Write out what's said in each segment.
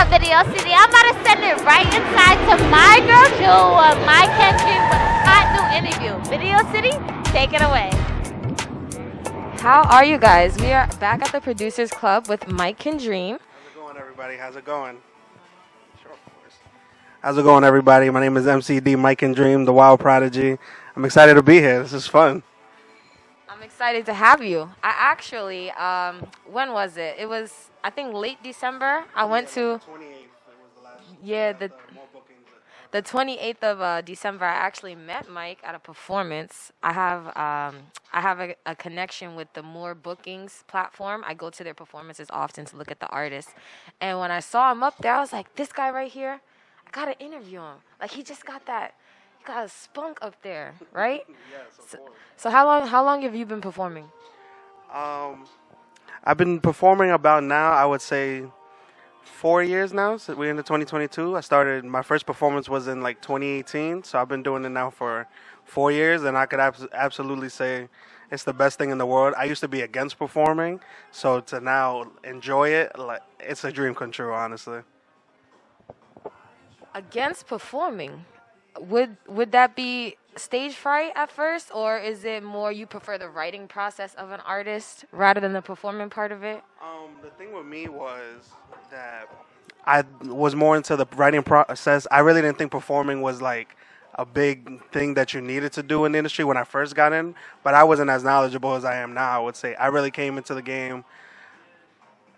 Video City. I'm about to send it right inside to my girl Jewel, my Kendrick, with a hot new interview. Video City, take it away. How are you guys? We are back at the Producers Club with Mike and Dream. How's it going, everybody? How's it going? Sure, of course. How's it going, everybody? My name is MCD, Mike and Dream, the Wild Prodigy. I'm excited to be here. This is fun. I'm excited to have you. I actually, when was it? It was, I think, late December. I went to... 28th was the last. Yeah, more bookings. the 28th of December. I actually met Mike at a performance. I have a connection with the More Bookings platform. I go to their performances often to look at the artists. And when I saw him up there, I was like, this guy right here, I got to interview him. Like, he just got that... got a spunk up there, right? Yes, of course. So how long have you been performing? I've been performing about now, I would say, 4 years now. So we're into 2022. I started, my first performance was in like 2018. So I've been doing it now for 4 years. And I could absolutely say it's the best thing in the world. I used to be against performing. So to now enjoy it, like, it's a dream come true, honestly. Against performing? Would that be stage fright at first, or is it more you prefer the writing process of an artist rather than the performing part of it? The thing with me was that I was more into the writing process. I really didn't think performing was like a big thing that you needed to do in the industry when I first got in, but I wasn't as knowledgeable as I am now, I would say. I really came into the game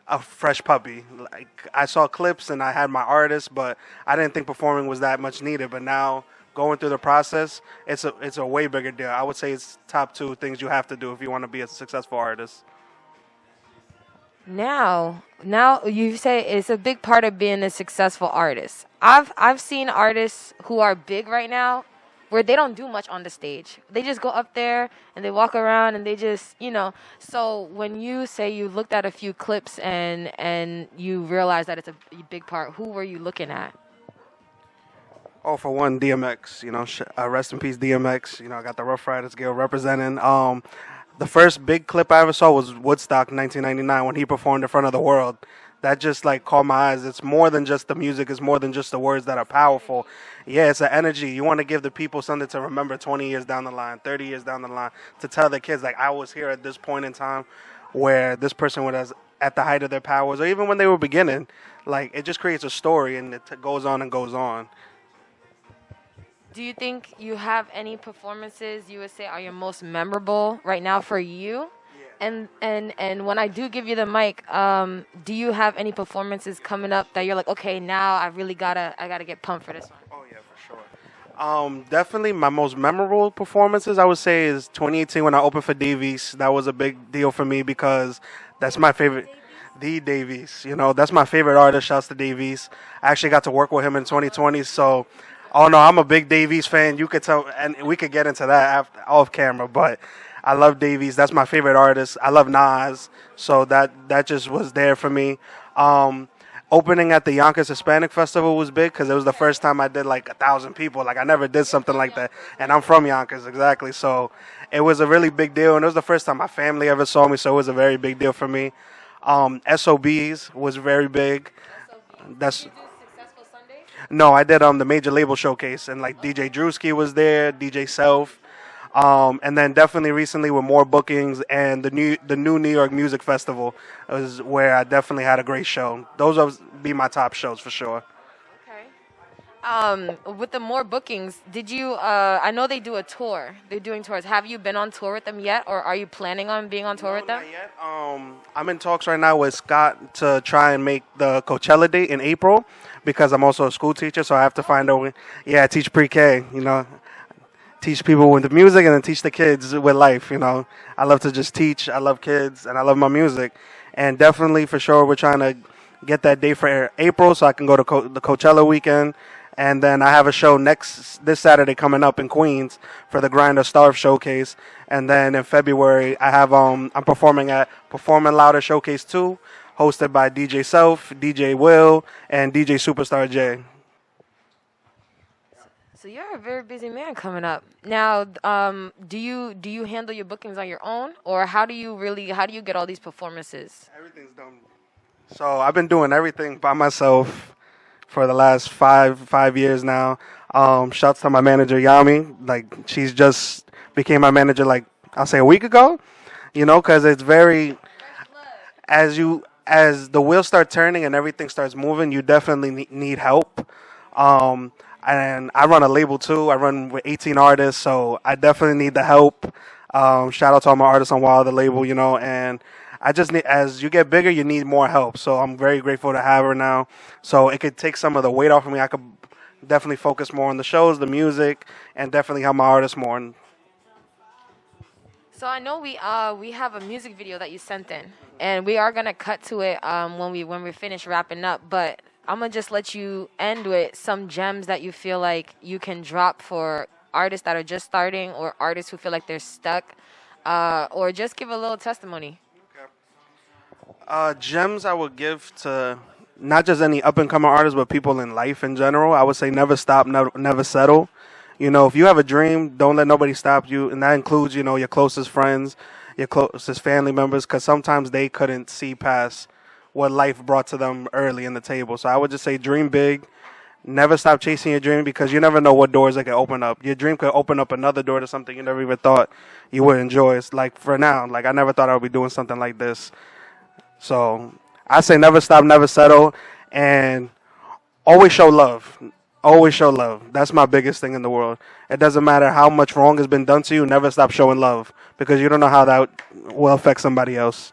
a fresh puppy. Like, I saw clips and I had my artists, but I didn't think performing was that much needed. But now, going through the process, it's a way bigger deal. I would say it's top 2 things you have to do if you want to be a successful artist. Now you say it's a big part of being a successful artist. I've seen artists who are big right now where they don't do much on the stage. They just go up there and they walk around and they just, So when you say you looked at a few clips and you realize that it's a big part, who were you looking at? Oh, for one, DMX. Rest in peace, DMX. I got the Rough Riders Guild representing. The first big clip I ever saw was Woodstock 1999 when he performed in front of the world. That just like caught my eyes. It's more than just the music. It's more than just the words that are powerful. Yeah, it's an energy. You want to give the people something to remember 20 years down the line, 30 years down the line, to tell the kids, like, I was here at this point in time where this person was at the height of their powers, or even when they were beginning. Like, it just creates a story, and it goes on and goes on. Do you think you have any performances you would say are your most memorable right now for you? And when I do give you the mic, do you have any performances coming up that you're like, okay, now I really gotta get pumped for this one? Oh yeah, for sure. Definitely my most memorable performances I would say is 2018 when I opened for Davies. That was a big deal for me because that's my favorite. The Davies, that's my favorite artist. Shouts to Davies. I actually got to work with him in 2020, so. Oh no, I'm a big Davies fan. You could tell, and we could get into that off camera. But I love Davies. That's my favorite artist. I love Nas, so that just was there for me. Opening at the Yonkers Hispanic Festival was big because it was the first time I did like 1,000 people. Like, I never did something like that, and I'm from Yonkers, exactly. So it was a really big deal, and it was the first time my family ever saw me. So it was a very big deal for me. SOBs was very big. That's. No, I did the major label showcase, and like DJ Drewski was there, DJ Self, and then definitely recently with More Bookings and the new New York Music Festival was where I definitely had a great show. Those would be my top shows for sure. Okay. With the More Bookings, did you? I know they do a tour. They're doing tours. Have you been on tour with them yet, or are you planning on being on tour with them? Not yet. I'm in talks right now with Scott to try and make the Coachella date in April. Because I'm also a school teacher, so I have to find a way. Yeah, I teach pre-K, teach people with the music and then teach the kids with life, I love to just teach. I love kids, and I love my music. And definitely, for sure, we're trying to get that date for April so I can go to the Coachella weekend. And then I have a show this Saturday coming up in Queens for the Grind or Starve Showcase. And then in February, I have I'm performing at Performing Louder Showcase 2. Hosted by DJ Self, DJ Will, and DJ Superstar J. So you're a very busy man coming up. Now, do you handle your bookings on your own, or how do you get all these performances? Everything's done. So I've been doing everything by myself. for the last five years now. Shouts to my manager Yami. Like she's just became my manager like I'll say a week ago. You know, because it's very as the wheels start turning and everything starts moving, you definitely need help. And I run a label too. I run with 18 artists, so I definitely need the help. Shout out to all my artists on Wild, the label, you know, and I just need, as you get bigger, you need more help. So I'm very grateful to have her now. So it could take some of the weight off of me. I could definitely focus more on the shows, the music, and definitely help my artists more. So I know we have a music video that you sent in, and we are gonna cut to it when we finish wrapping up. But I'm gonna just let you end with some gems that you feel like you can drop for artists that are just starting, or artists who feel like they're stuck, or just give a little testimony. Gems I would give to not just any up and coming artists, but people in life in general. I would say never stop, never settle. You know, if you have a dream, don't let nobody stop you. And that includes, you know, your closest friends, your closest family members, because sometimes they couldn't see past what life brought to them early in the table. So I would just say dream big. Never stop chasing your dream, because you never know what doors it can open up. Your dream could open up another door to something you never even thought you would enjoy. It's like for now, like I never thought I would be doing something like this. So I say never stop, never settle, and always show love. Always show love. That's my biggest thing in the world. It doesn't matter how much wrong has been done to you. Never stop showing love, because you don't know how that will affect somebody else.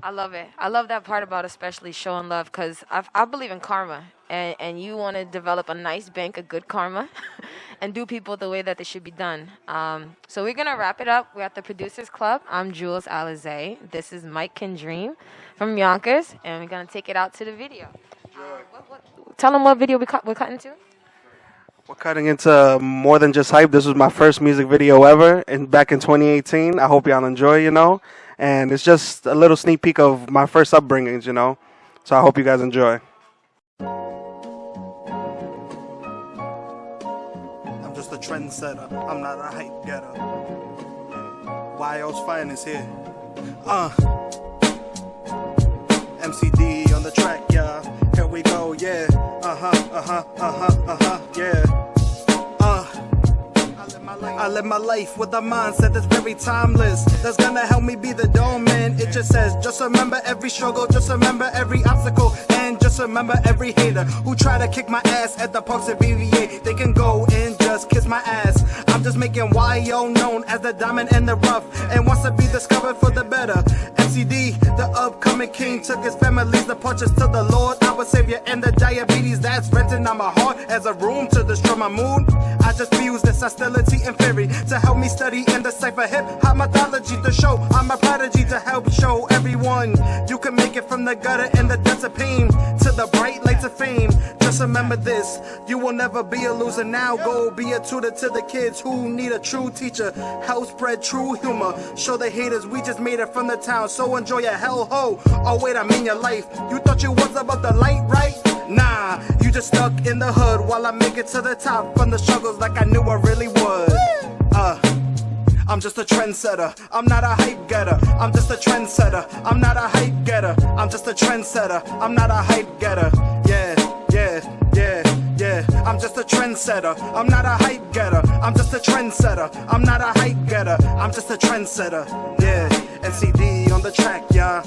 I love it. I love that part about especially showing love, because I believe in karma, and you want to develop a nice bank of good karma and do people the way that they should be done. So we're going to wrap it up. We're at the Producers Club. I'm Jewelz Alize. This is Mike Can Dream from Yonkers, and we're going to take it out to the video. Tell them what video we're cutting to. We're cutting into More Than Just Hype. This was my first music video ever, and back in 2018. I hope y'all enjoy, you know. And it's just a little sneak peek of my first upbringings, you know. So I hope you guys enjoy. I'm just a trendsetter. I'm not a hype getter. YO's finest here. MCD on the track, yeah. Here we go, yeah. Yeah. I live my life with a mindset that's very timeless. That's gonna help me be the dome, man. It just says, just remember every struggle, just remember every obstacle, and just remember every hater who try to kick my ass at the parks at BVA. They can go and just kiss my ass. I'm just making YO known as the diamond in the rough, and wants to be discovered for the better. MCD, the upcoming king, took his family's departures to the Lord, our savior, and the diabetes that's renting on my heart as a room to destroy my mood. I just fuse this hostility and fury to help me study and decipher hip-hop mythology, to show I'm a prodigy, to help show everyone you can make it from the gutter and the depths of pain to the bright lights of fame. Just remember this, you will never be a loser. Now go be a tutor to the kids who need a true teacher. Help spread true humor, show the haters we just made it from the town. So enjoy your hell ho. Oh wait, I mean your life. You thought you was about the light, right? Nah, you just stuck in the hood while I make it to the top from the struggles like I knew I really would. I'm just a trendsetter. I'm not a hype getter. I'm just a trendsetter. I'm not a hype getter. I'm just a trendsetter. I'm not a hype getter. Yeah. I'm just a trendsetter. I'm not a hype getter. I'm just a trendsetter. I'm not a hype getter. I'm just a trendsetter. Yeah. NCD on the track, yeah.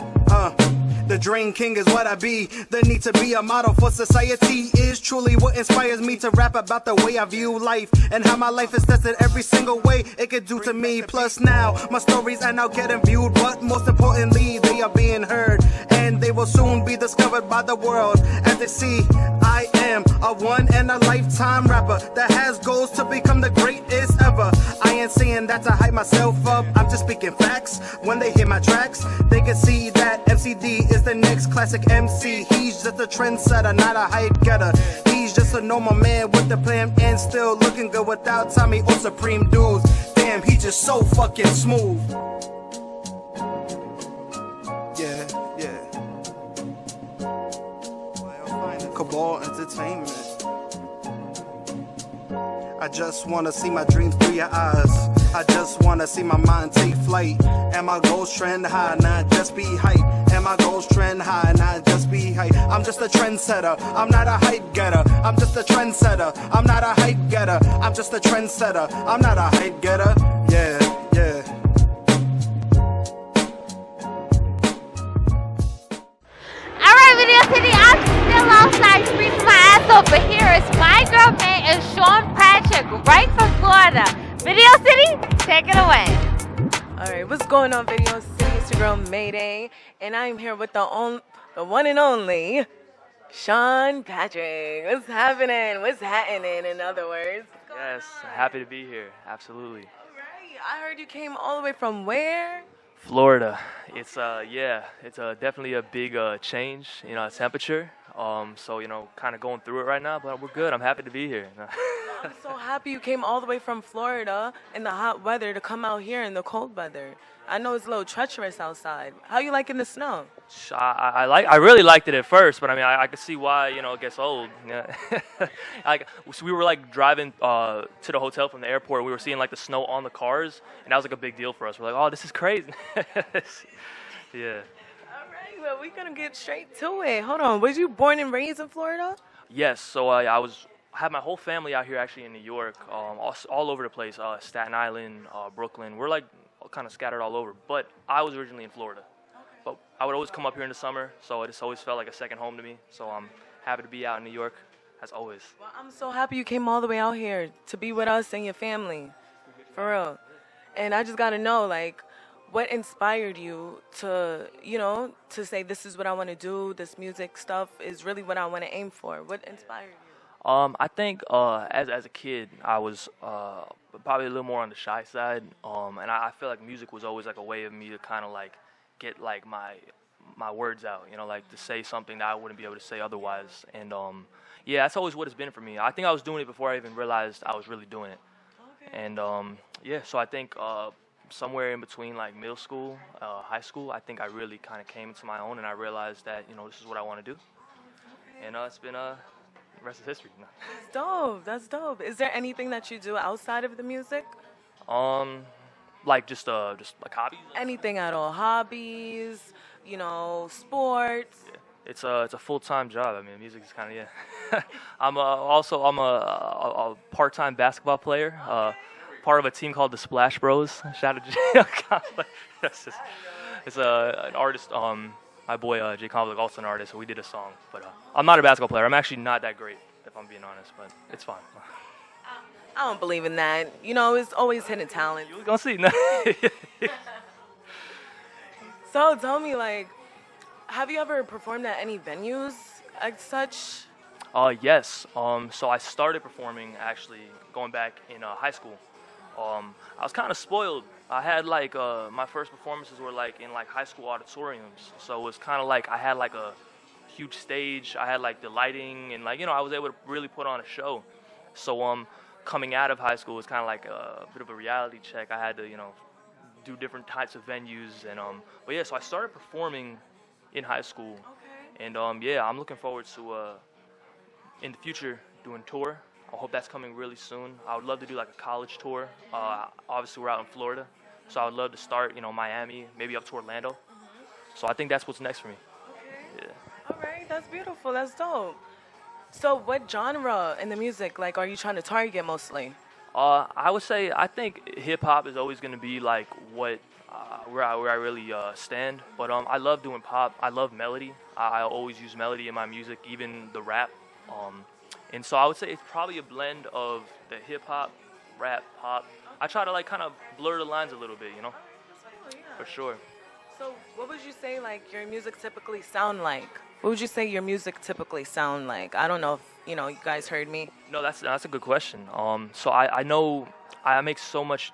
The Dream King is what I be. The need to be a model for society is truly what inspires me to rap about the way I view life and how my life is tested every single way it could do to me. Plus now, my stories are now getting viewed, but most importantly, they are being heard, and they will soon be discovered by the world as they see I am a one in a lifetime rapper that has goals to become the greatest ever. I ain't saying that to hype myself up, I'm just speaking facts. When they hear my tracks, they can see that MCD is the next classic MC. He's just a trendsetter, not a hype getter. He's just a normal man with the plan and still looking good without Tommy or Supreme dudes. Damn, he's just so fucking smooth. Yeah. Cabal Entertainment. I just wanna see my dreams through your eyes. I just wanna see my mind take flight. And my goals trend high, not just be hype. And my goals trend high, not just be hype. I'm just a trendsetter. I'm not a hype getter. I'm just a trendsetter. I'm not a hype getter. I'm just a trendsetter. I'm not a hype getter. Yeah, yeah. Alright, Video City, I'm still outside freezing my ass off, but here is my girl May and Sean Patrick right from Florida. Video City, take it away. Alright, what's going on, Video City? It's your girl MaeDae, and I'm here with the one and only Sean Patrick. What's happening? What's happening, in other words? Yes, happy to be here. Absolutely. Alright, I heard you came all the way from where? Florida. It's definitely a big change, temperature. So kind of going through it right now, but we're good. I'm happy to be here. I'm so happy you came all the way from Florida in the hot weather to come out here in the cold weather. I know it's a little treacherous outside. How you liking the snow? I really liked it at first, but I mean I could see why it gets old. Yeah. So we were like driving to the hotel from the airport. We were seeing like the snow on the cars, and that was like a big deal for us. We're like, oh, this is crazy. Yeah. Well, we're gonna get straight to it. Hold on, was you born and raised in Florida? Yes. So I have my whole family out here actually in New York, all over the place. Staten Island, Brooklyn. We're like kind of scattered all over. But I was originally in Florida. But I would always come up here in the summer, so it just always felt like a second home to me. So I'm happy to be out in New York, as always. Well, I'm so happy you came all the way out here to be with us and your family, for real. And I just gotta know, like, what inspired you to, to say this is what I want to do, this music stuff is really what I want to aim for? What inspired you? I think as a kid, I was probably a little more on the shy side, and I feel like music was always like a way of me to kind of like get like my words out, like to say something that I wouldn't be able to say otherwise. And yeah, that's always what it's been for me. I think I was doing it before I even realized I was really doing it. Okay. And yeah, so I think somewhere in between like middle school, high school, I think I really kind of came into my own, and I realized that this is what I want to do. Okay. And it's been the rest is history. That's dope. That's dope. Is there anything that you do outside of the music? Like just like hobbies. Anything at all? Hobbies, sports. Yeah. It's a full-time job. I mean, music is kind of yeah. I'm a part-time basketball player. Part of a team called the Splash Bros. Shout out to it's an artist. My boy Jay Conflict, also an artist, so we did a song. But I'm not a basketball player. I'm actually not that great, if I'm being honest. But it's fine. I don't believe in that. It's always hidden talent. You're gonna see. So tell me, like, have you ever performed at any venues as such? Yes. So I started performing actually going back in high school. I was kind of spoiled. I had like my first performances were like in like high school auditoriums, so it was kind of like I had like a huge stage. I had like the lighting, and like I was able to really put on a show. So coming out of high school was kind of like a bit of a reality check. I had to do different types of venues, and but yeah, so I started performing in high school. Okay. And yeah, I'm looking forward to in the future doing tour. I hope that's coming really soon. I would love to do like a college tour. Obviously, we're out in Florida, so I would love to start, Miami, maybe up to Orlando. So I think that's what's next for me. Okay. Yeah. All right, that's beautiful. That's dope. So what genre in the music, like, are you trying to target mostly? I would say I think hip hop is always going to be like what where I really stand. But I love doing pop. I love melody. I always use melody in my music, even the rap. And so I would say it's probably a blend of the hip-hop, rap, pop. I try to, like, kind of blur the lines a little bit, Oh, yeah. For sure. So what would you say, like, your music typically sound like? What would you say your music typically sound like? I don't know if, you guys heard me. No, that's a good question. So I know I make so much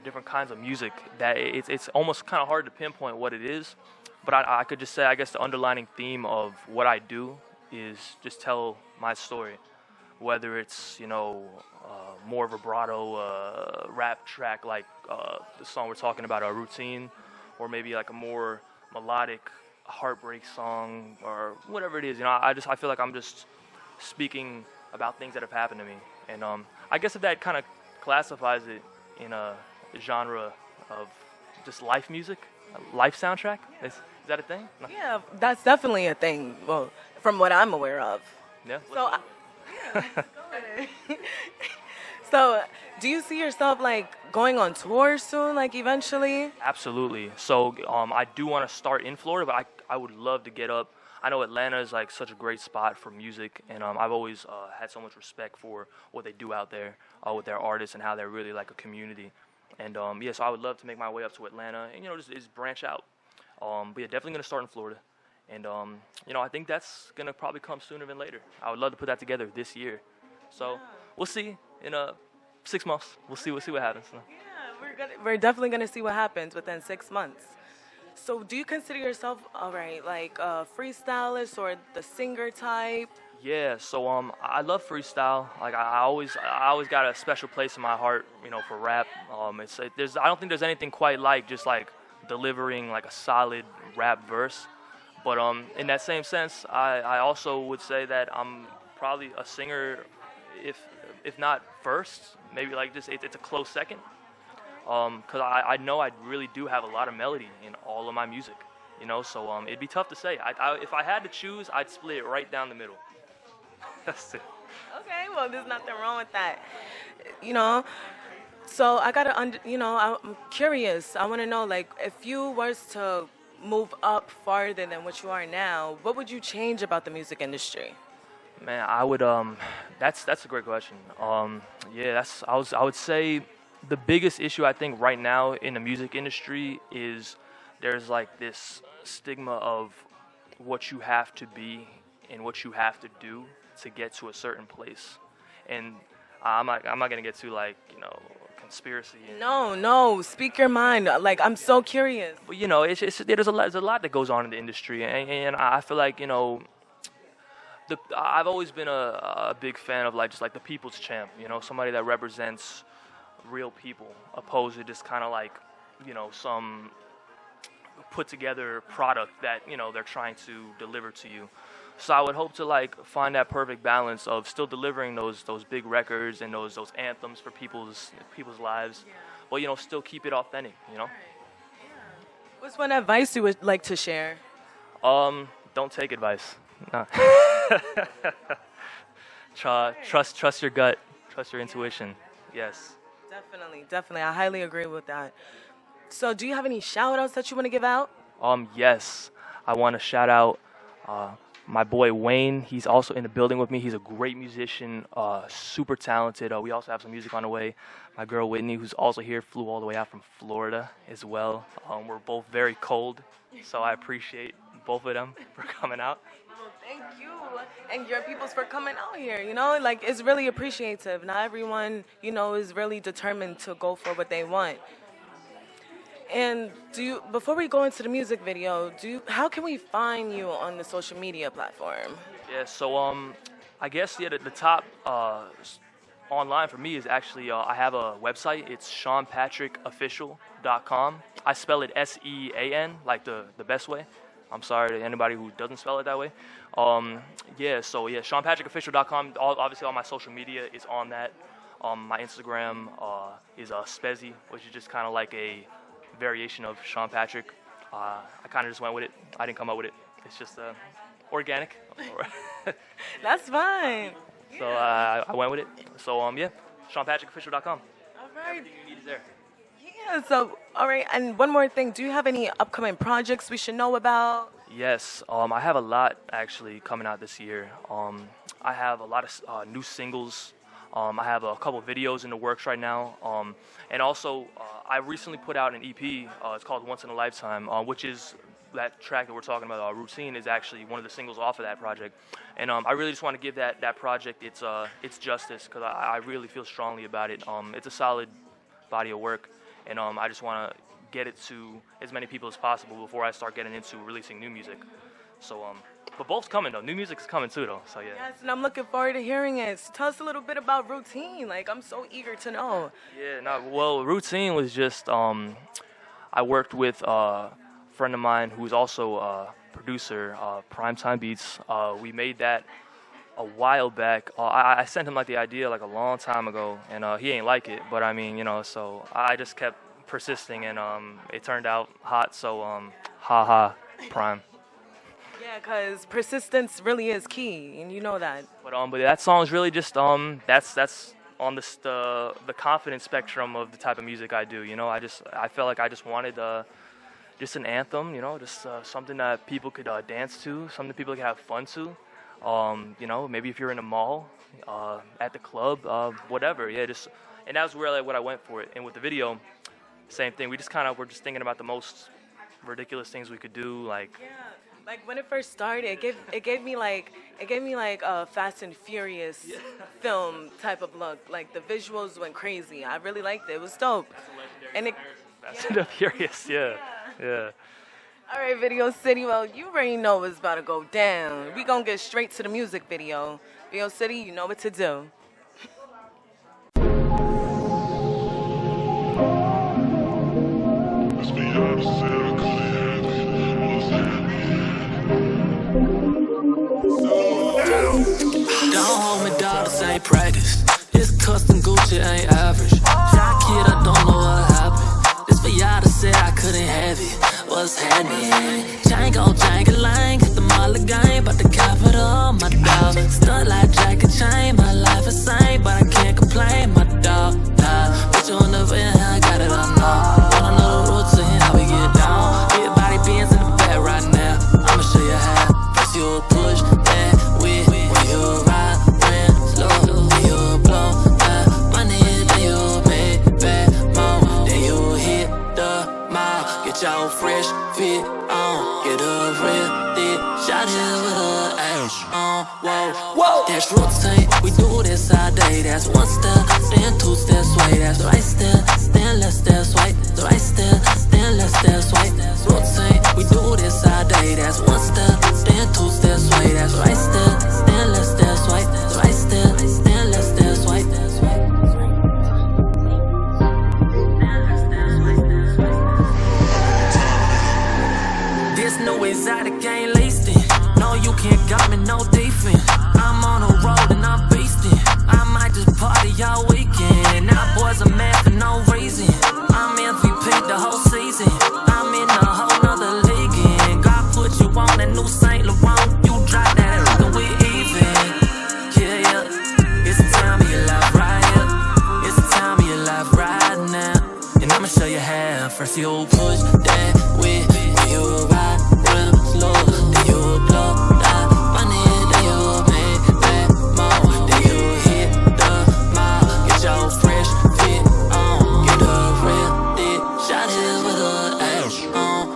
different kinds of music that it's almost kind of hard to pinpoint what it is. But I could just say, I guess the underlining theme of what I do is just tell my story, whether it's more vibrato rap track like the song we're talking about, our routine, or maybe like a more melodic heartbreak song or whatever it is. I feel like I'm just speaking about things that have happened to me, and I guess if that kind of classifies it in a genre of just life music, a life soundtrack. Is that a thing? No. Yeah, that's definitely a thing. Well, from what I'm aware of. Yeah. So, so do you see yourself like going on tour soon, like eventually? Absolutely. So I do want to start in Florida, but I would love to get up. I know Atlanta is like such a great spot for music, and I've always had so much respect for what they do out there with their artists and how they're really like a community. And yeah, so I would love to make my way up to Atlanta and just branch out. But yeah, definitely gonna start in Florida, and I think that's gonna probably come sooner than later. I would love to put that together this year. So we'll see in 6 months. We'll see what happens. Yeah, we're definitely gonna see what happens within 6 months. So do you consider yourself like a freestylist or the singer type? Yeah, so I love freestyle. Like I always got a special place in my heart, for rap. I don't think there's anything quite like just like delivering like a solid rap verse. But in that same sense, I also would say that I'm probably a singer, if not first, maybe like just it's a close second. Because I know I really do have a lot of melody in all of my music, so it'd be tough to say. If I had to choose, I'd split it right down the middle. That's it. Okay, well, there's nothing wrong with that. So I gotta, I'm curious. I want to know, like, if you was to move up farther than what you are now, what would you change about the music industry? Man, I would. That's a great question. Yeah, I would say the biggest issue I think right now in the music industry is there's like this stigma of what you have to be and what you have to do to get to a certain place. And I'm not gonna get too like conspiracy. No, speak your mind. Like, I'm so curious. But there's a lot that goes on in the industry, and I feel like I've always been a big fan of like just like the people's champ. Somebody that represents real people, opposed to just kind of like some put together product that they're trying to deliver to you. So I would hope to like find that perfect balance of still delivering those big records and those anthems for people's lives, but still keep it authentic. What's one advice you would like to share? Don't take advice. No. Trust your gut. Trust your intuition. Yes. Definitely. I highly agree with that. So do you have any shout-outs that you want to give out? Yes. I want to shout out my boy Wayne. He's also in the building with me. He's a great musician, super talented. We also have some music on the way. My girl Whitney, who's also here, flew all the way out from Florida as well. We're both very cold, so I appreciate both of them for coming out. Thank you, and your peoples for coming out here. Like, it's really appreciative. Not everyone, is really determined to go for what they want. And before we go into the music video, how can we find you on the social media platform? Yeah, so I guess the top online for me is actually I have a website. It's SeanPatrickOfficial.com. I spell it SEAN, like the best way. I'm sorry to anybody who doesn't spell it that way. SeanPatrickOfficial.com. Obviously, all my social media is on that. My Instagram is Spezzy, which is just kind of like a variation of Sean Patrick. I kind of just went with it. I didn't come up with it. It's just organic. That's fine. So I went with it. So SeanPatrickOfficial.com. All right. Everything you need is there. Yeah, so, all right, and one more thing. Do you have any upcoming projects we should know about? Yes, I have a lot actually coming out this year. I have a lot of new singles. I have a couple videos in the works right now. And also, I recently put out an EP. It's called Once in a Lifetime, which is that track that we're talking about. Routine is actually one of the singles off of that project. And I really just want to give that project its justice, because I really feel strongly about it. It's a solid body of work. And I just want to get it to as many people as possible before I start getting into releasing new music. So, but both's coming though. New music is coming too though. So yeah. Yes, and I'm looking forward to hearing it. So tell us a little bit about Routine. Like, I'm so eager to know. Yeah, well, Routine was just I worked with a friend of mine who's also a producer, Primetime Beats. We made that a while back. I sent him like the idea like a long time ago, and he ain't like it. But I mean, so I just kept persisting, and it turned out hot. So Prime. Yeah, Yeah, because persistence really is key, and you know that. But that song is really just that's on the confidence spectrum of the type of music I do. You know, I felt like I just wanted just an anthem. You know, just something that people could dance to, something people could have fun to. You know, maybe if you're in a mall, at the club, whatever. Yeah, and that was really what I went for it. And with the video, same thing. We just were just thinking about the most ridiculous things we could do, like. Yeah. Like when it first started, it gave me like a Fast and Furious film type of look. Like the visuals went crazy. I really liked it. It was dope. And Fast and Furious, yeah. All right, Video City. Well, you already know what's about to go down. We gonna get straight to the music video. Video City, you know what to do. Don't hold me down, this ain't practice. This custom Gucci ain't average. Shy kid, I don't know what happened. This for y'all to say I couldn't have it. What's happening? Django, Django-lang, hit the mall again, but the capital, my dog. Stunt like Jack and Chain, my life is same, but I can't complain, my dog. Put you on the van, I got it all now. Wanna know the routine, how we get down. Big body beans in the bed right now. I'ma show you how. First you push that with when you ride, when slow, then you blow money, then you make bad more, then you hit the mall. Get your fresh fit on, get a real thick shot here with a ass on. Whoa, that's routine. We do this all day. That's one step, then two steps, sway. That's right step, then left step, sway. The right step, then left step, sway. Routine. We do this all day. That's one step, then two steps, sway. That's right step, then left step, sway. The right step, then left step, sway. There's no exotic, ain't laced in. No, you can't got me, no defense. I'm on a road and I'm beastin'. I might just party all weekend. Now boys are mad for no reason. I'm MVP the whole season. I'm in a whole nother league and God put you on that new Saint Laurent. You drop that and we even. Yeah. It's the time of your life right here. It's the time of your life right now. And I'ma show you how. First you push that with you ride real slow, then you blow that money, then you make that more, then you hit the mall, get your fresh fit on, get a real thick shot here with a ass on.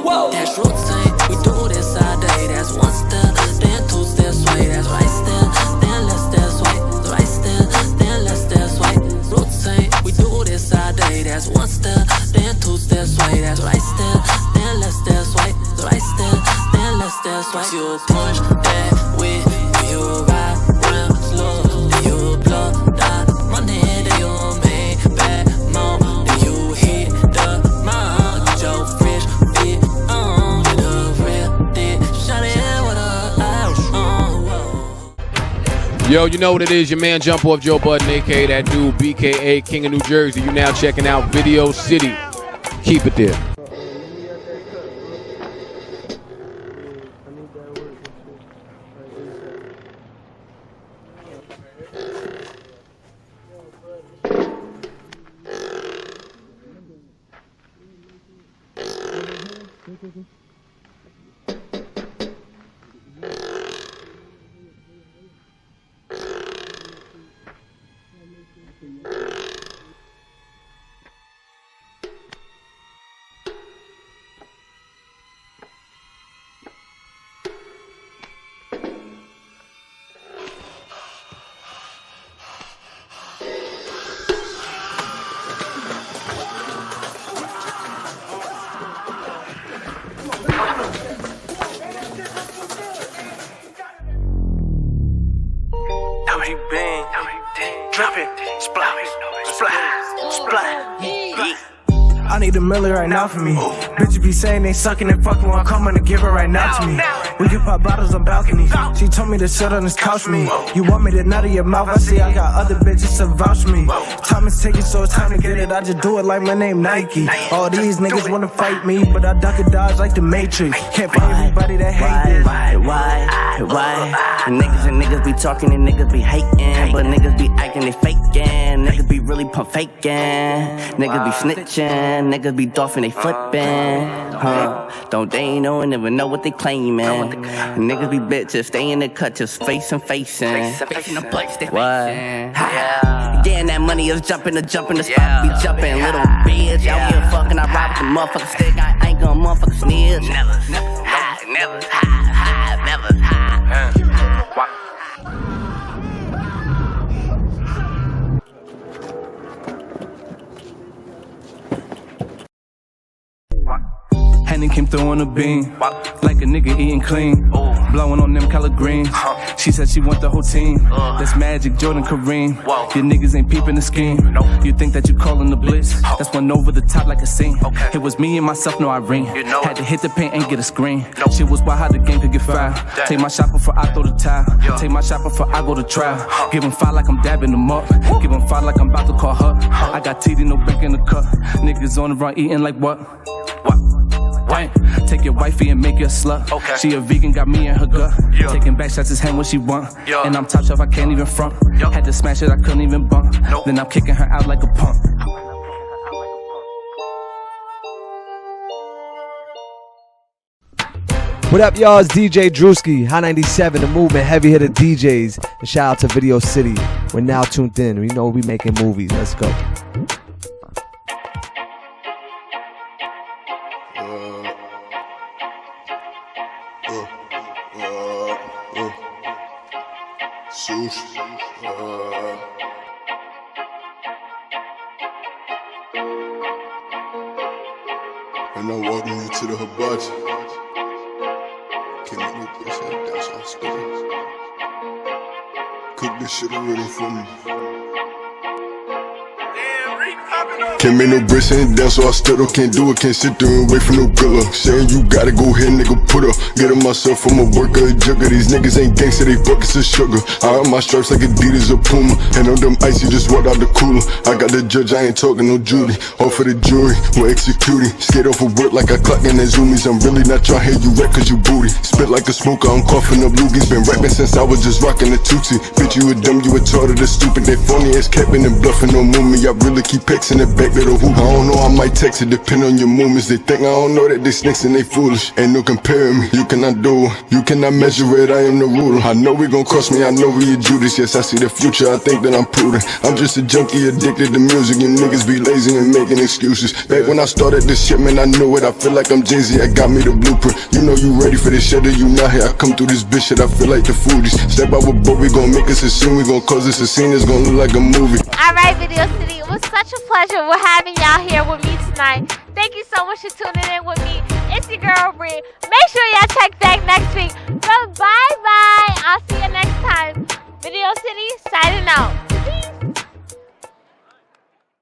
Whoa, that's routine. We do this all day. That's one step, then two steps, sway. That's right step, then left step, sway. The right step, then left step, sway. Routine. We do this all day. That's one step, then two steps, sway. That's right step, then left step, sway. The right step, then left step, sway. You push that with you ride real slow, then you blow that money, then you make bad more, then you hit the mall, get your fresh fit on, get a real thick shot it with a ass on. Yo, you know what it is, your man Jump Off Joe Budden, aka that dude BKA King of New Jersey. You now checking out Video City. Keep it there. I need a Miller right now for me. Bitches be saying they sucking and fucking while I'm coming to give her right now to me. We can pop bottles on balconies. She told me to sit on this couch for me. You want me to nut in your mouth? I see I got other bitches to vouch for me. Time is ticking, so it's time to get it. I just do it like my name Nike. All these niggas wanna fight me, but I duck and dodge like the Matrix. Can't find everybody that hate this. Why? Niggas be talking and niggas be hating, but niggas be acting they faking. Niggas be really pump faking. Niggas be snitching. Niggas be doffing they flipping. Don't they ain't know and never know what they claiming. Niggas be bitches, stay in the cut, just facing. What? Getting that money is jumping the spot, be jumping, little bitch. Out here fucking, I ride with the motherfucking stick. I ain't gonna motherfucking snitch. Never high. Henny came through on the beam, like a nigga eating clean, blowing on them color greens. She said she want the whole team. That's Magic, Jordan, Kareem. Your niggas ain't peeping the scheme. You think that you calling the blitz? That's one over the top like a scene. It was me and myself, no Irene. Had to hit the paint and get a screen. Shit was wild how the game could get foul. Take my shot before I throw the towel. Take my shot before I go to trial. Give him five like I'm dabbing them up. Give him five like I'm about to call her. I got TD, no bank in the cup. Niggas on the run eating like what? Right. Take your wifey and make her a slut. She a vegan, got me in her gut. Taking back shots is hand what she want. And I'm top shelf, I can't even front. Had to smash it, I couldn't even bump. Then I'm kicking her out like a punk. What up, y'all? It's DJ Drewski, High 97, the movement, heavy hitter DJs. And shout out to Video City. We're now tuned in. We know we making movies. Let's go. Sush, and I'm walking into the Hibachii. Can't make no bitch like that, so I'm spinning. Cook this shit already for me. Can't make no bricks and down, so I stood up. Can't do it, can't sit there and wait for no good luck. Saying you gotta go ahead, nigga, put up. Getting myself from a worker, a jugger. These niggas ain't gangsta, they buckets of sugar. I have my stripes like Adidas or Puma. And on them icy, just walked out the cooler. I got the judge, I ain't talking no Judy. All for the jury, we're executing. Skate off of work like I clock in the zoomies. I'm really not trying to hear you rap cause you booty. Spit like a smoker, I'm coughing up loogies. Been rapping since I was just rocking the Tootsie. Bitch, you a dumb, you a retarded, a stupid. They phony ass capping and bluffing, no movement. I really keep pecks in the back of the hoop. I don't know, I might text it, depend on your movements. They think I don't know that they snakes and they foolish. Ain't no comparing me, you cannot do it. You cannot measure it, I am the ruler. I know we gon' cross me, I know we a Judas. Yes, I see the future, I think that I'm prudent. I'm just a junkie addicted to music. You niggas be lazy and making excuses. Back when I started this shit, man, I knew it. I feel like I'm Jay-Z, I got me the blueprint. You know you ready for this shit, or you not here. I come through this bitch shit, I feel like the foodies. Step out with boat, we gon' make us a scene. We gon' cause us a scene, it's gon' look like a movie. Alright, Video City, it was such a pleasure with having y'all here with me tonight. Thank you so much for tuning in with me. It's your girl, Bree. Make sure y'all check back next week. But bye-bye. I'll see you next time. Video City, signing out.